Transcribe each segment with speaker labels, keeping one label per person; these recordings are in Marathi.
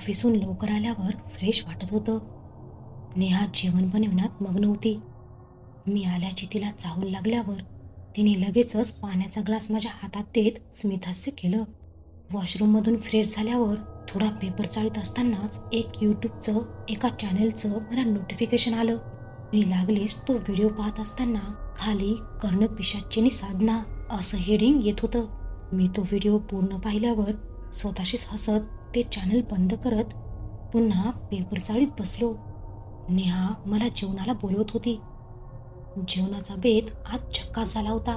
Speaker 1: ऑफिसहून लवकर आल्यावर फ्रेश वाटत होतं. नेहा जेवण बनवण्यात मग्न होती. मी आल्याची तिला चाहूल लागल्यावर तिने लगेचच पाण्याचा ग्लास माझ्या हातात देत स्मितहास्य केलं. वॉशरूममधून फ्रेश झाल्यावर थोडा पेपर चाळीत असतानाच एक यूट्यूबचं एका चॅनलचं मला नोटिफिकेशन आलं. मी लागलीच तो व्हिडिओ पाहत असताना खाली कर्णपिशाचिनी साधना असं हेडिंग येत होतं. मी तो व्हिडिओ पूर्ण पाहिल्यावर स्वतःशीच हसत ते चॅनल बंद करत पुन्हा पेपर चाळीत बसलो. नेहा मला जेवणाला बोलवत होती. जेवणाचा बेत आज झक्कास झाला होता.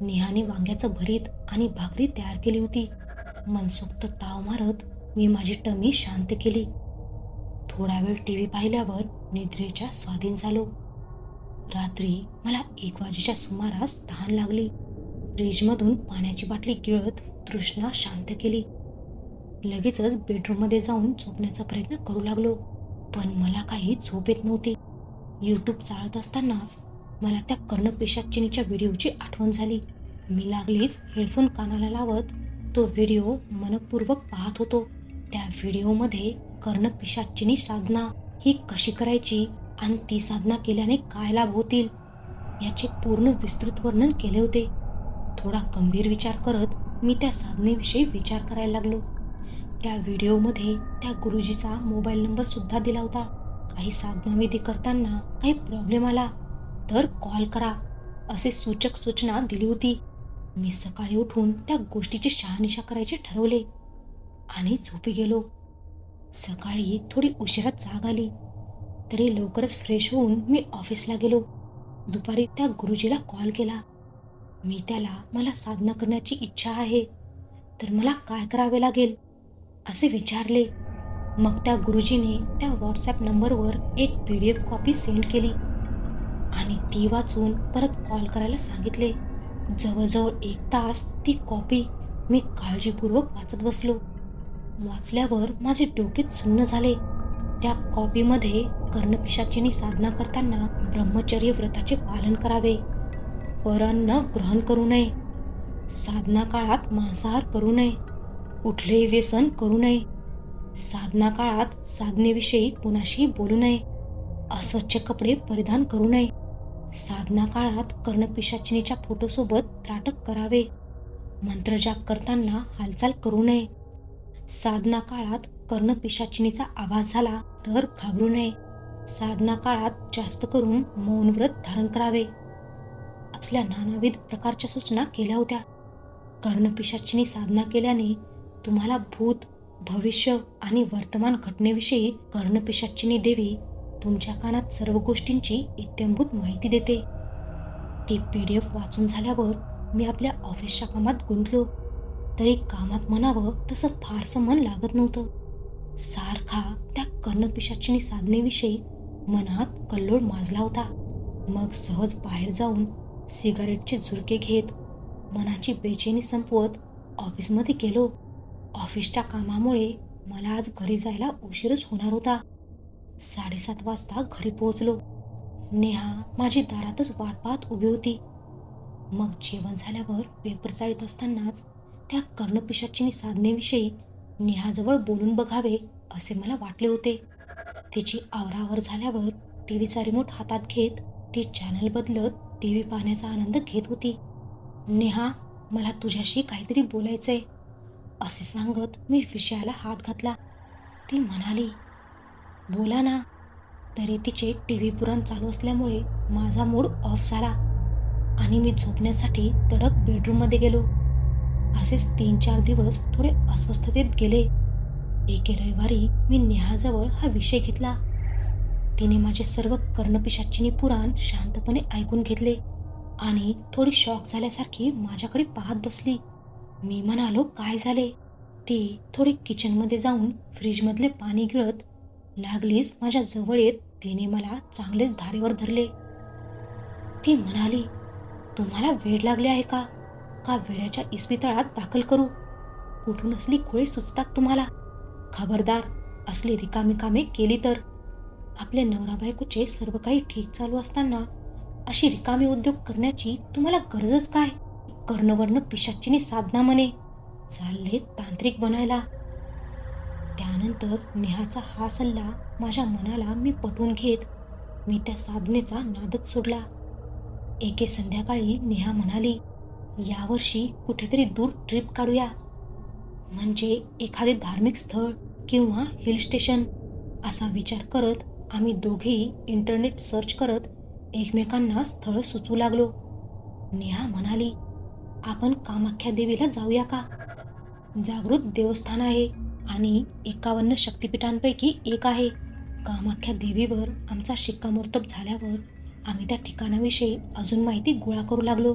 Speaker 1: नेहाने वांग्याचं भरीत आणि भाकरी तयार केली होती. मनसोक्त ताव मारत मी माझी टमी शांत केली. थोडा वेळ टीव्ही पाहिल्यावर निद्रेच्या स्वाधीन झालो. रात्री मला 1 वाजेच्या सुमारास तहान लागली. फ्रीजमधून पाण्याची बाटली गिळत तृष्णा शांत केली. लगेचच बेडरूममध्ये जाऊन झोपण्याचा प्रयत्न करू लागलो, पण मला काही झोप येत नव्हती. यूट्यूब चालत असतानाच मला त्या कर्णपिशाचिनीच्या व्हिडिओची आठवण झाली. मी लागलीच हेडफोन कानाला लावत तो व्हिडिओ मनपूर्वक पाहत होतो. त्या व्हिडिओमध्ये कर्णपिशाचिनी साधना ही कशी करायची आणि ती साधना केल्याने काय लाभ होतील याचे पूर्ण विस्तृत वर्णन केले होते. थोडा गंभीर विचार करत मी त्या साधनेविषयी विचार करायला लागलो. त्या व्हिडिओमध्ये त्या गुरुजीचा मोबाईल नंबर सुद्धा दिला होता. काही साधनाविधी करताना काही प्रॉब्लेम आला तर कॉल करा असे सूचक सूचना दिली होती. मी सकाळी उठून त्या गोष्टीची शहानिशा करायचे ठरवले आणि झोपी गेलो. सकाळी थोडी उशिरात जाग आली तरी लवकरच फ्रेश होऊन मी ऑफिसला गेलो. दुपारी त्या गुरुजीला कॉल केला. मी त्याला मला साधना करण्याची इच्छा आहे तर मला काय करावे लागेल असे विचारले. मग त्या गुरुजीने त्या व्हॉट्सॲप नंबरवर एक PDF कॉपी सेंड केली आणि ती वाचून परत कॉल करायला सांगितले. जवळजवळ 1 तास ती कॉपी मी काळजीपूर्वक वाचत बसलो. वाचल्यावर माझे डोके सुन्न झाले. त्या कॉपीमध्ये कर्णपिशाचिनी साधना करताना ब्रह्मचर्य व्रताचे पालन करावे, परान्न ग्रहण करू नये, साधना काळात मांसाहार करू नये, कुठलेही व्यसन करू नये, साधना काळात साधनेविषयी कुणाशीही बोलू नये, अस्वच्छ कपडे परिधान करू नये, साधना काळात कर्णपिशाचिनीच्या फोटोसोबत त्राटक करावे, मंत्रजाप करताना हालचाल करू नये, साधना काळात कर्णपिशाचिनीचा आभास झाला तर घाबरू नये, साधना काळात जास्त करून मौन व्रत धारण करावे असल्या नानाविध प्रकारच्या सूचना केल्या होत्या. कर्णपिशाचिनी साधना केल्याने तुम्हाला भूत, भविष्य आणि वर्तमान घटनेविषयी कर्णपिशाचिनी देवी तुमच्या कानात सर्व गोष्टींची इत्थंभूत माहिती देते. ती PDF वाचून झाल्यावर मी आपल्या ऑफिसच्या कामात गुंतलो. तरी कामात म्हणावं तसं फारसं मन लागत नव्हतं. सारखा त्या कर्णपिशाचिनी साधनेविषयी मनात कल्लोळ माजला होता. मग सहज बाहेर जाऊन सिगारेटचे झुरके घेत मनाची बेचैनी संपवत ऑफिसमध्ये गेलो. ऑफिसच्या कामामुळे मला आज घरी जायला उशीरच होणार होता. 7:30 वाजता घरी पोहोचलो. नेहा माझी दारातच वाट पाहत उभी होती. मग जेवण झाल्यावर पेपर चाळीत असतानाच त्या कर्णपिशाचिनी साधनेविषयी नेहाजवळ बोलून बघावे असे मला वाटले होते. तिची आवरावर झाल्यावर टीव्हीचा रिमोट हातात घेत ती चॅनल बदलत टीव्ही पाहण्याचा आनंद घेत होती. नेहा, मला तुझ्याशी काहीतरी बोलायचंय असे सांगत मी विषयाला हात घातला. ती म्हणाली, बोला ना. तरी तिचे टीव्ही पुराण चालू असल्यामुळे माझा मूड ऑफ झाला आणि मी झोपण्यासाठी तडक बेडरूममध्ये गेलो. असेच 3-4 दिवस थोडे अस्वस्थतेत गेले. एके रविवारी मी नेहाजवळ हा विषय घेतला. तिने माझे सर्व कर्णपिशाचिनी पुराण शांतपणे ऐकून घेतले आणि थोडी शॉक झाल्यासारखी माझ्याकडे पाहत बसली. मी म्हणालो, काय झाले? ती थोडी किचनमध्ये जाऊन फ्रीजमधले पाणी गिळत लागलीच माझ्या जवळ येत तिने मला चांगलेच धारेवर धरले. ती म्हणाली, तुम्हाला वेड लागले आहे का? का वेड्याच्या इस्पितळात दाखल करू? कुठून असली खोळी सुचतात तुम्हाला? खबरदार, असली रिकामी कामे केली तर. आपल्या नवरा बायकोचे सर्व काही ठीक चालू असताना अशी रिकामी उद्योग करण्याची तुम्हाला गरजच काय? कर्णवर्ण पिशाचिनी साधना म्हणे, चालले तांत्रिक बनायला. त्यानंतर नेहाचा हा सल्ला माझ्या मनाला मी पटवून घेत मी त्या साधनेचा नादच सोडला. एके संध्याकाळी नेहा म्हणाली, यावर्षी कुठेतरी दूर ट्रिप काढूया. म्हणजे एखादे धार्मिक स्थळ किंवा हिल स्टेशन. असा विचार करत आम्ही दोघेही इंटरनेट सर्च करत एकमेकांना स्थळं सुचवू लागलो. नेहा म्हणाली, आपण कामाख्या देवीला जाऊया का? जागृत देवस्थान आहे आणि 51 शक्तिपीठांपैकी एक आहे. कामाख्या देवीवर आमचा शिक्कामोर्तब झाल्यावर आम्ही त्या ठिकाणाविषयी अजून माहिती गोळा करू लागलो.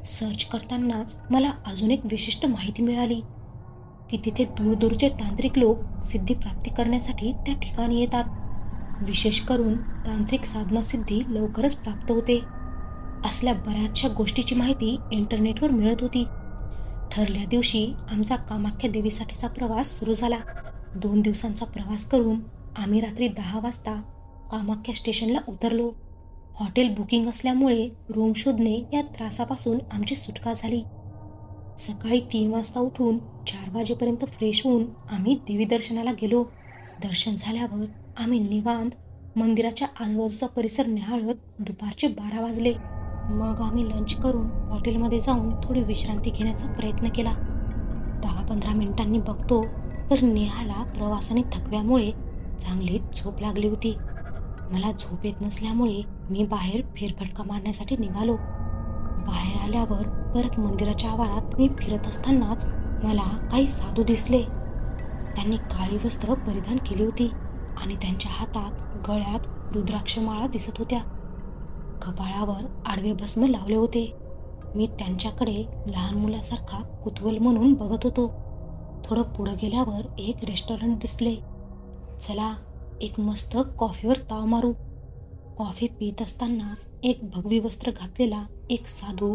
Speaker 1: सर्च करतानाच मला अजून एक विशिष्ट माहिती मिळाली की तिथे दूरदूरचे तांत्रिक लोक सिद्धी प्राप्ती करण्यासाठी त्या ठिकाणी येतात. विशेष करून तांत्रिक साधना सिद्धी लवकरच प्राप्त होते असल्या बऱ्याचशा गोष्टीची माहिती इंटरनेटवर मिळत होती. ठरल्या दिवशी आमचा कामाख्या देवीसाठीचा प्रवास सुरू झाला. 2 दिवसांचा प्रवास करून आम्ही रात्री 10 वाजता कामाख्या स्टेशनला उतरलो. हॉटेल बुकिंग असल्यामुळे रूम शोधणे या त्रासापासून आमची सुटका झाली. सकाळी 3 वाजता उठून 4 वाजेपर्यंत फ्रेश होऊन आम्ही देवी दर्शनाला गेलो. दर्शन झाल्यावर आम्ही निवांत मंदिराच्या आजूबाजूचा परिसर निहाळत दुपारचे 12 वाजले. मग आम्ही लंच करून हॉटेलमध्ये जाऊन थोडी विश्रांती घेण्याचा प्रयत्न केला. 10-15 मिनिटांनी बघतो तर नेहाला प्रवासाने थकव्यामुळे चांगलीच झोप लागली होती. मला झोप येत नसल्यामुळे मी बाहेर फेरफटका मारण्यासाठी निघालो. बाहेर आल्यावर परत मंदिराच्या आवारात मी फिरत असतानाच मला काही साधू दिसले. त्यांनी काळी वस्त्र परिधान केली होती आणि त्यांच्या हातात गळ्यात रुद्राक्षमाळा दिसत होत्या. कपाळावर आडवे भस्म लावले होते. मी त्यांच्याकडे लहान मुलासारखा कुतूहल म्हणून बघत होतो. थोडं पुढं गेल्यावर एक रेस्टॉरंट दिसले. चला एक मस्त कॉफीवर ताव मारू. कॉफी पीत असतानाच एक भगवी वस्त्र घातलेला एक साधू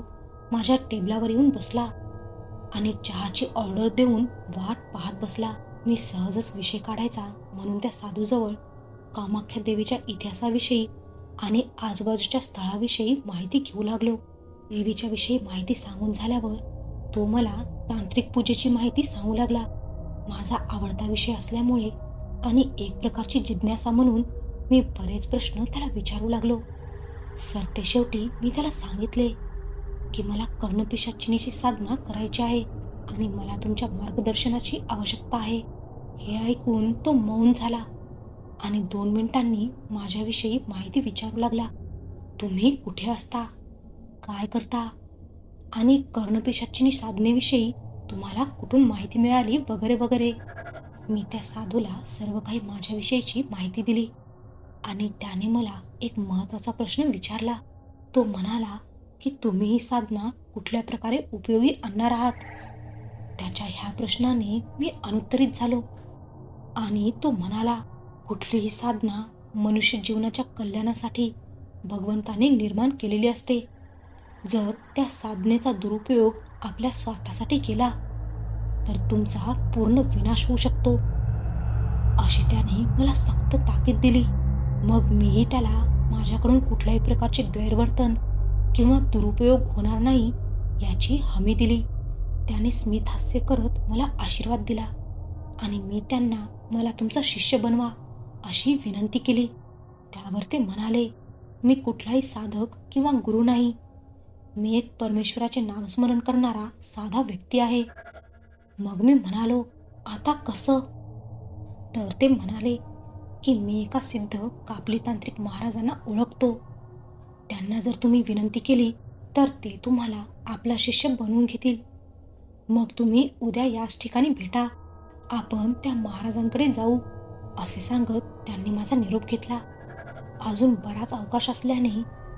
Speaker 1: माझ्या टेबलावर येऊन बसला आणि चहाची ऑर्डर देऊन वाट पाहत बसला. मी सहजच विषय काढायचा म्हणून त्या साधूजवळ कामाख्या देवीच्या इतिहासाविषयी आणि आजूबाजूच्या स्थळाविषयी माहिती घेऊ लागलो. देवीच्या विषयी माहिती सांगून झाल्यावर तो मला तांत्रिक पूजेची माहिती सांगू लागला. माझा आवडता विषय असल्यामुळे आणि एक प्रकारची जिज्ञासा म्हणून मी बरेच प्रश्न त्याला विचारू लागलो. सरतेशेवटी मी त्याला सांगितले की मला कर्णपिशाचिनीची साधना करायची आहे आणि मला तुमच्या मार्गदर्शनाची आवश्यकता आहे. हे ऐकून तो मौन झाला आणि 2 मिनिटांनी माझ्याविषयी माहिती विचारू लागला. तुम्ही कुठे असता, काय करता आणि कर्णपिशाचिनी साधनेविषयी तुम्हाला कुठून माहिती मिळाली वगैरे वगैरे. मी त्या साधूला सर्व काही माझ्याविषयीची माहिती दिली आणि त्याने मला एक महत्त्वाचा प्रश्न विचारला. तो म्हणाला की तुम्ही ही साधना कुठल्या प्रकारे उपयोगी आणणार आहात. त्याच्या ह्या प्रश्नाने मी अनुत्तरित झालो आणि तो म्हणाला, कुठलीही साधना मनुष्य जीवनाच्या कल्याणासाठी भगवंताने निर्माण केलेली असते. जर त्या साधनेचा दुरुपयोग आपल्या स्वार्थासाठी केला तर तुमचा पूर्ण विनाश होऊ शकतो. अशी त्याने मला सक्त ताकीद दिली. मग मीही त्याला माझ्याकडून कुठल्याही प्रकारचे गैरवर्तन किंवा दुरुपयोग होणार नाही याची हमी दिली. त्याने स्मित हास्य करत मला आशीर्वाद दिला आणि मी त्यांना मला तुमचा शिष्य बनवा अशी विनंती केली. त्यावर ते म्हणाले, मी कुठलाही साधक किंवा गुरु नाही. मी एक परमेश्वराचे नामस्मरण करणारा साधा व्यक्ती आहे. मग मी म्हणालो, आता कसं? तर ते म्हणाले की मी एका सिद्ध कापली तांत्रिक महाराजांना ओळखतो. त्यांना जर तुम्ही विनंती केली तर ते तुम्हाला आपला शिष्य बनवून घेतील. मग तुम्ही उद्या याच ठिकाणी भेटा. आपण त्या महाराजांकडे जाऊ असे सांगत त्यांनी माझा निरोप घेतला. अजून बराच अवकाश असल्याने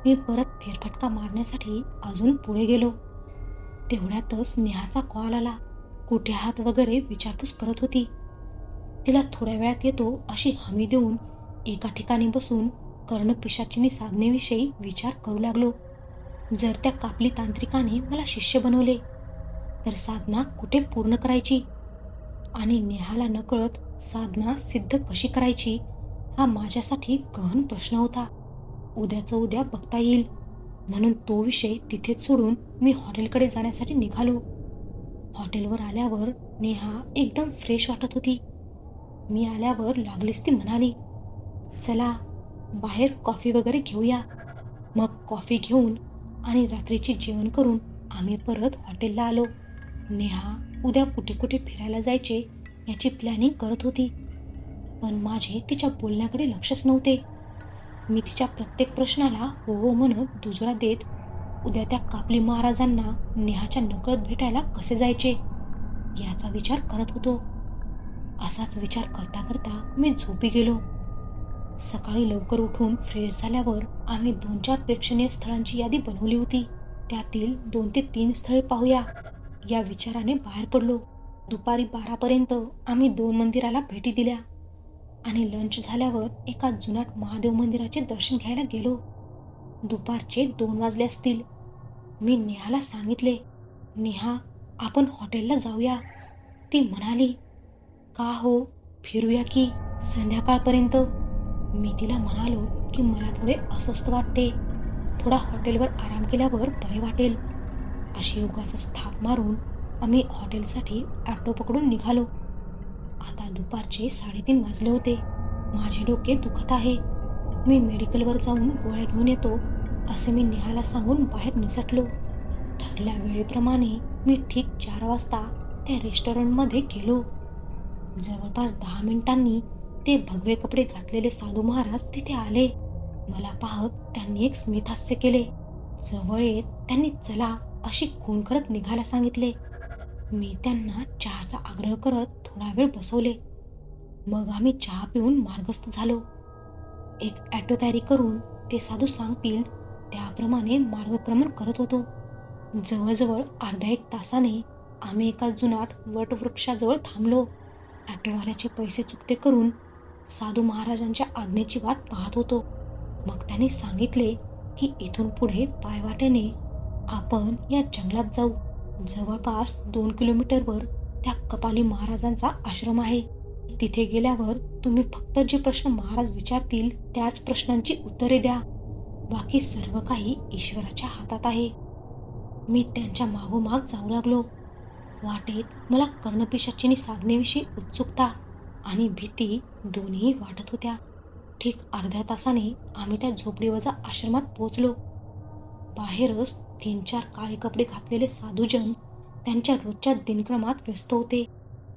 Speaker 1: मी परत फेरफटका मारण्यासाठी अजून पुढे गेलो. तेवढ्यातच नेहाचा कॉल आला. कुठे आहात वगैरे विचारपूस करत होती. तिला थोड्या वेळात येतो अशी हमी देऊन एका ठिकाणी बसून कर्णपिशाचिनी साधनेविषयी विचार करू लागलो. जर त्या कापली तांत्रिकाने मला शिष्य बनवले तर साधना कुठे पूर्ण करायची आणि नेहाला नकळत साधना सिद्ध कशी करायची हा माझ्यासाठी गहन प्रश्न होता. उद्याचं उद्या बघता येईल म्हणून तो विषय तिथेच सोडून मी हॉटेलकडे जाण्यासाठी निघालो. हॉटेलवर आल्यावर नेहा एकदम फ्रेश वाटत होती. मी आल्यावर लागलीच ती म्हणाली, चला बाहेर कॉफी वगैरे घेऊया. मग कॉफी घेऊन आणि रात्रीची जेवण करून आम्ही परत हॉटेलला आलो. नेहा उद्या कुठे कुठे फिरायला जायचे याची प्लॅनिंग करत होती, पण माझे तिच्या बोलण्याकडे लक्षच नव्हते. मी तिच्या प्रत्येक प्रश्नाला हो हो म्हणत दुजोरा देत उद्या त्या कापली महाराजांना नेहाच्या नकळत भेटायला कसे जायचे याचा विचार करत होतो. असाच विचार करता करता मी झोपी गेलो. सकाळी लवकर उठून फ्रेश झाल्यावर आम्ही 2-4 प्रेक्षणीय स्थळांची यादी बनवली होती. त्यातील 2 ते 3 स्थळे पाहूया या विचाराने बाहेर पडलो. दुपारी 12पर्यंत आम्ही 2 मंदिराला भेटी दिल्या आणि लंच झाल्यावर एका जुनाट महादेव मंदिराचे दर्शन घ्यायला गेलो. दुपारचे 2 वाजले असतील. मी नेहाला सांगितले, नेहा आपण हॉटेलला जाऊया. ती म्हणाली, का हो, फिरूया की संध्याकाळपर्यंत. मी तिला म्हणालो की मला थोडे अस्वस्थ वाटते, थोडा हॉटेलवर आराम केल्यावर बरे वाटेल. अशी उगाच थाप मारून आम्ही हॉटेलसाठी ऑटो पकडून निघालो. आता दुपारचे 3:30 वाजले होते. माझे डोके दुखत आहे, मी मेडिकलवर जाऊन गोळ्या घेऊन येतो असे मी नेहाला सांगून बाहेर निसटलो. ठरल्या वेळेप्रमाणे मी ठीक 4 वाजता त्या रेस्टॉरंटमध्ये गेलो. जवळपास 10 मिनिटांनी ते भगवे कपडे घातलेले साधू महाराज तिथे आले. मला पाहत त्यांनी एक स्मितहास्य केले. जवळ येत त्यांनी चला अशी खूण करत निघायला सांगितले. मी त्यांना चहाचा आग्रह करत थोडा वेळ बसवले. मग आम्ही चहा पिऊन मार्गस्थ झालो. एक ॲटो कॅरी करून ते साधू सांगतील त्याप्रमाणे मार्गक्रमण करत होतो. जवळजवळ अर्ध्या 1 तासाने आम्ही एका जुनाट वटवृक्षाजवळ थांबलो. ॲटोवाल्याचे पैसे चुकते करून साधू महाराजांच्या आज्ञेची वाट पाहत होतो. मग त्यांनी सांगितले की इथून पुढे पायवाटेने आपण या जंगलात जाऊ. जवळपास 2 किलोमीटरवर त्या कपाली महाराजांचा आश्रम आहे. तिथे गेल्यावर तुम्ही फक्त जे प्रश्न महाराज विचारतील त्याच प्रश्नांची उत्तरे द्या. बाकी सर्व काही ईश्वराच्या हातात आहे. मी त्यांच्या मागोमाग जाऊ लागलो. वाटेत मला कर्णपिशाचिनी साधनेविषयी उत्सुकता आणि भीती दोन्ही वाटत होत्या. ठीक अर्ध्या तासाने आम्ही त्या झोपडीवजा आश्रमात पोहोचलो. बाहेरच 3-4 काळे कपडे घातलेले साधूजन त्यांच्या रोजच्या दिनक्रमात व्यस्त होते.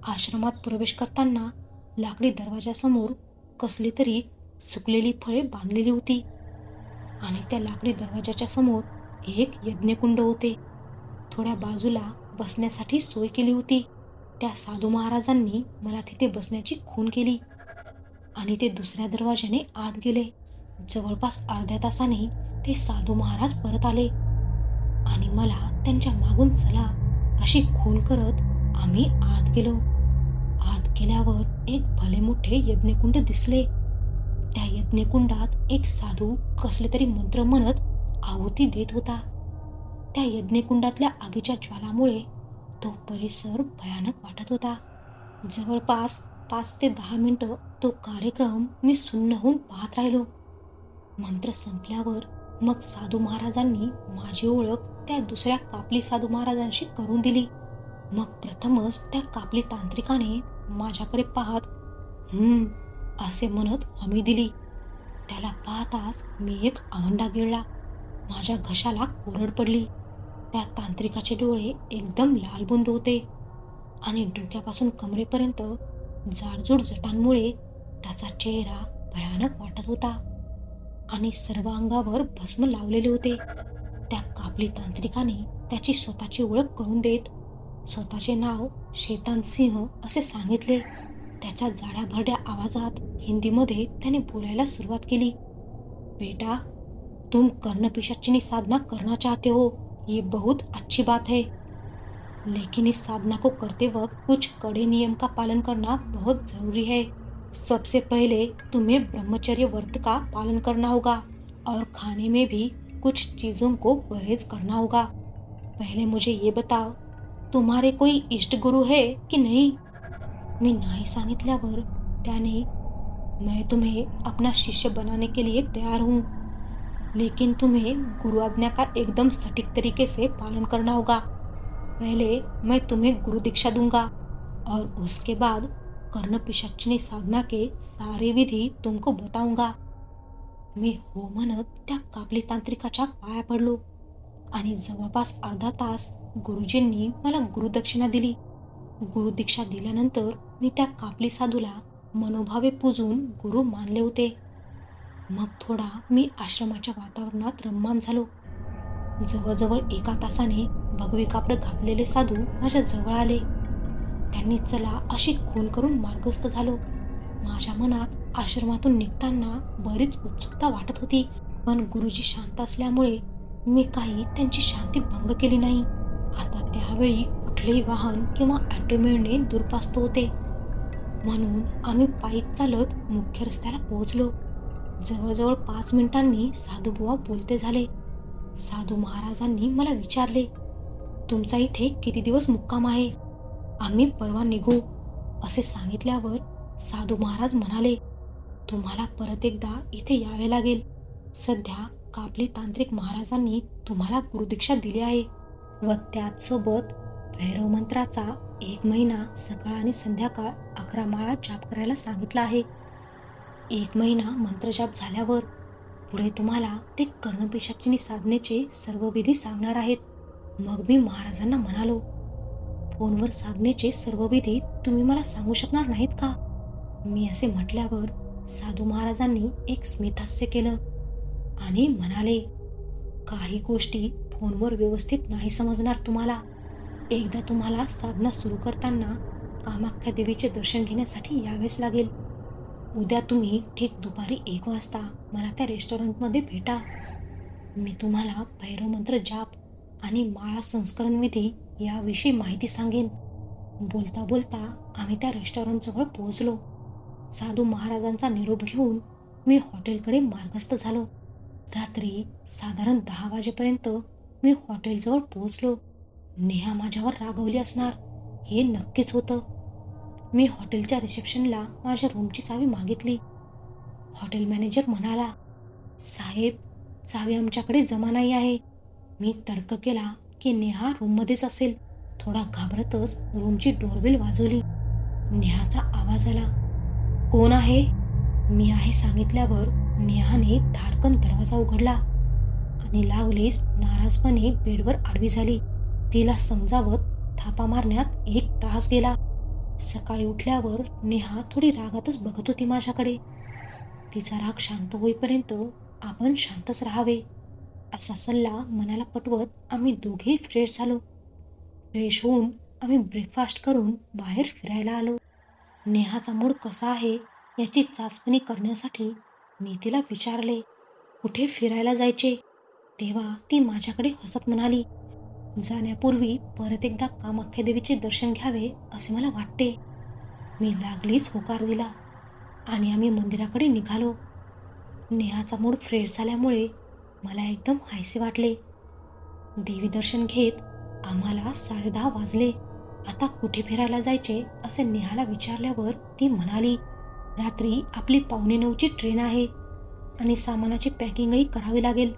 Speaker 1: आश्रमात प्रवेश करताना लाकडी दरवाजासमोर कसली तरी सुकलेली फळे बांधलेली होती आणि त्या लाकडी दरवाजाच्या समोर एक यज्ञकुंड होते. थोड्या बाजूला बसण्यासाठी सोय केली होती. त्या साधू महाराजांनी मला तिथे बसण्याची खूण केली आणि ते दुसऱ्या दरवाजाने आत गेले. जवळपास अर्ध्या तासाने ते साधू महाराज परत आले आणि मला त्यांच्या मागून चला अशी खूण करत आम्ही आत गेलो. आत गेल्यावर एक भले मोठे यज्ञकुंड दिसले. त्या यज्ञकुंडात एक साधू कसले तरी मंत्र म्हणत आहुती देत होता. त्या यज्ञकुंडातल्या आगीच्या ज्वालामुळे तो परिसर भयानक वाटत होता. जवळपास 5 ते 10 मिनिटं तो कार्यक्रम मी सुन्न होऊन पाहत राहिलो. मंत्र संपल्यावर मग साधू महाराजांनी माझी ओळख त्या दुसऱ्या कापली साधू महाराजांशी करून दिली. मग प्रथमच त्या कापली तांत्रिकाने माझ्याकडे पाहत असे म्हणत हमी दिली. त्याला पाहताच मी एक आवंडा गिळला. माझ्या घशाला कोरड पडली. त्या तांत्रिकाचे डोळे एकदम लालबुंद होते आणि डोक्यापासून कमरेपर्यंत जाडजूड जटांमुळे त्याचा चेहरा भयानक वाटत होता आणि सर्व अंगावर भस्म लावलेले होते. त्या कापली तांत्रिकाने त्याची स्वतःची ओळख करून देत स्वतःचे नाव शैतान सिंह असे सांगितले. त्याच्या जाड्या भरड्या आवाजात हिंदीमध्ये त्याने बोलायला सुरुवात केली. बेटा, तुम कर्णपिशाचिनी साधना करना चाहते हो, ये बहुत अच्छी बात है, लेकिन इस साधना को करते वक्त कुछ कड़े नियम का पालन करना बहुत जरूरी है. सबसे पहले तुम्हें ब्रह्मचर्य व्रत का पालन करना होगा और खाने में भी कुछ चीज़ों को परहेज करना होगा. पहले मुझे ये बताओ, तुम्हारे कोई इष्ट गुरु है कि नहीं? मी नाही सांगितल्यावर त्याने, मैं तुम्हें अपना शिष्य बनाने के लिए तैयार हूँ, लेकिन तुम्हें गुरु आज्ञा का एकदम सटीक तरीके से पालन करना होगा. पहले मैं तुम्हें गुरु दीक्षा दूंगा और उसके बाद कर्ण पिशाचिनी साधना के सारे विधी तुमको बताऊंगा. मी हो म्हणत त्या कापली तांत्रिकाच्या पाया पडलो आणि जवळपास अर्धा तास गुरुजींनी मला गुरुदक्षिणा दिली. गुरुदीक्षा दिल्यानंतर मी त्या कापली साधूला मनोभावे पूजून गुरु मानले होते. मग थोडा मी आश्रमाच्या वातावरणात रममाण झालो. जवळजवळ 1 तासाने भगवी कापड घातलेले साधू माझ्या जवळ आले. त्यांनी चला अशी खून करून मार्गस्थ झालो. माझ्या मनात आश्रमातून निघताना बरीच उत्सुकता वाटत होती, पण गुरुजी शांत असल्यामुळे मी काही त्यांची शांती भंग केली नाही. आता त्यावेळी कुठलेही वाहन किंवा ऑटो मिळणे दुर्पास्त होते, म्हणून आम्ही पायी चालत मुख्य रस्त्याला पोहोचलो. जवळजवळ 5 मिनिटांनी साधूबुवा बोलते झाले. साधू महाराजांनी मला विचारले, तुमचा इथे किती दिवस मुक्काम आहे? आम्ही परवा निघू असे सांगितल्यावर साधू महाराज म्हणाले, तुम्हाला परत एकदा इथे यावे लागेल. सध्या कापली तांत्रिक महाराजांनी तुम्हाला गुरुदीक्षा दिली आहे व त्याचसोबत भैरव मंत्राचा 1 महिना सकाळ आणि संध्याकाळ 11 माळा जाप करायला सांगितला आहे. 1 महिना मंत्रजाप झाल्यावर पुढे तुम्हाला ते कर्णपिशाचिनी साधनेचे सर्व विधी सांगणार आहेत. मग मी महाराजांना म्हणालो, फोनवर साधनेचे सर्व विधी तुम्ही मला सांगू शकणार नाहीत का? मी असे म्हटल्यावर साधू महाराजांनी एक स्मितहास्य केलं आणि म्हणाले, काही गोष्टी फोनवर व्यवस्थित नाही समजणार तुम्हाला. एकदा तुम्हाला साधना सुरू करताना कामाख्या देवीचे दर्शन घेण्यासाठी यावेच लागेल. उद्या तुम्ही ठीक दुपारी 1 वाजता मला त्या रेस्टॉरंटमध्ये भेटा. मी तुम्हाला भैरवमंत्र जाप आणि माळा संस्करण विधी याविषयी माहिती सांगेन. बोलता बोलता आम्ही त्या रेस्टॉरंटजवळ पोहोचलो. साधू महाराजांचा निरोप घेऊन मी हॉटेलकडे मार्गस्थ झालो. रात्री साधारण 10 वाजेपर्यंत मी हॉटेलजवळ पोहोचलो. नेहा माझ्यावर रागवली असणार हे नक्कीच होतं. मी हॉटेलच्या रिसेप्शनला माझ्या रूमची चावी मागितली. हॉटेल मॅनेजर म्हणाला, साहेब, चावी आमच्याकडे जमा नाही आहे. मी तर्क केला की नेहा रूममध्येच असेल. थोडा घाबरतच रूमची डोरबेल वाजवली. नेहाचा आवाज आला. कोण आहे? मी आहे सांगितल्यावर नेहाने धाडकन दरवाजा उघडला आणि लागलीच नाराजपणे बेडवर आडवी झाली. तिला समजावत थापा मारण्यात 1 तास गेला. सकाळी उठल्यावर नेहा थोडी रागातच बघत होती माझ्याकडे. तिचा राग शांत होईपर्यंत आपण शांतच राहावे असा सल्ला मनाला पटवत आम्ही दोघेही फ्रेश झालो. फ्रेश होऊन आम्ही ब्रेकफास्ट करून बाहेर फिरायला आलो. नेहाचा मूड कसा आहे याची चाचपणी करण्यासाठी मी तिला विचारले, कुठे फिरायला जायचे? तेव्हा ती माझ्याकडे हसत म्हणाली, जाण्यापूर्वी परत एकदा कामाख्या देवीचे दर्शन घ्यावे असे मला वाटते. मी लागलीच होकार दिला आणि आम्ही मंदिराकडे निघालो. नेहाचा मूड फ्रेश झाल्यामुळे मला एकदम हायसे वाटले. देवी दर्शन घेत आम्हाला 10:30 वाजले. आता कुठे फिरायला जायचे असे नेहाला विचारल्यावर ती म्हणाली, रात्री आपली 8:45ची ट्रेन आहे आणि सामानाची पॅकिंगही करावी लागेल,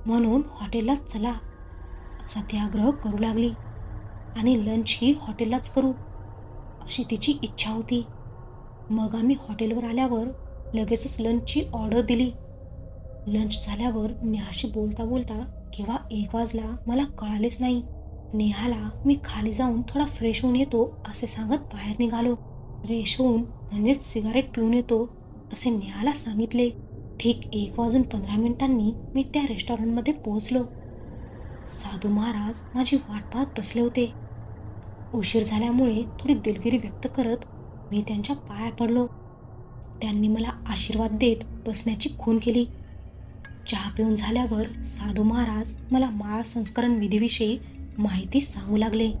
Speaker 1: म्हणून हॉटेललाच चला असा ती आग्रह करू लागली आणि लंचही हॉटेललाच करू अशी तिची इच्छा होती. मग आम्ही हॉटेलवर आल्यावर लगेचच लंचची ऑर्डर दिली. लंच झाल्यावर नेहाशी बोलता बोलता केव्हा 1 वाजला मला कळालेच नाही. नेहाला मी खाली जाऊन थोडा फ्रेश होऊन येतो असे सांगत बाहेर निघालो. फ्रेश होऊन म्हणजेच सिगारेट पिऊन येतो असे नेहाला सांगितले. ठीक 1:15 मी त्या रेस्टॉरंटमध्ये पोहोचलो. साधू महाराज माझी वाट पाहत बसले होते. उशीर झाल्यामुळे थोडी दिलगिरी व्यक्त करत मी त्यांच्या पाया पडलो. त्यांनी मला आशीर्वाद देत बसण्याची खूण केली. चहा पिऊन झाल्यावर साधू महाराज मला माळा संस्करण विधीविषयी माहिती सांगू लागले.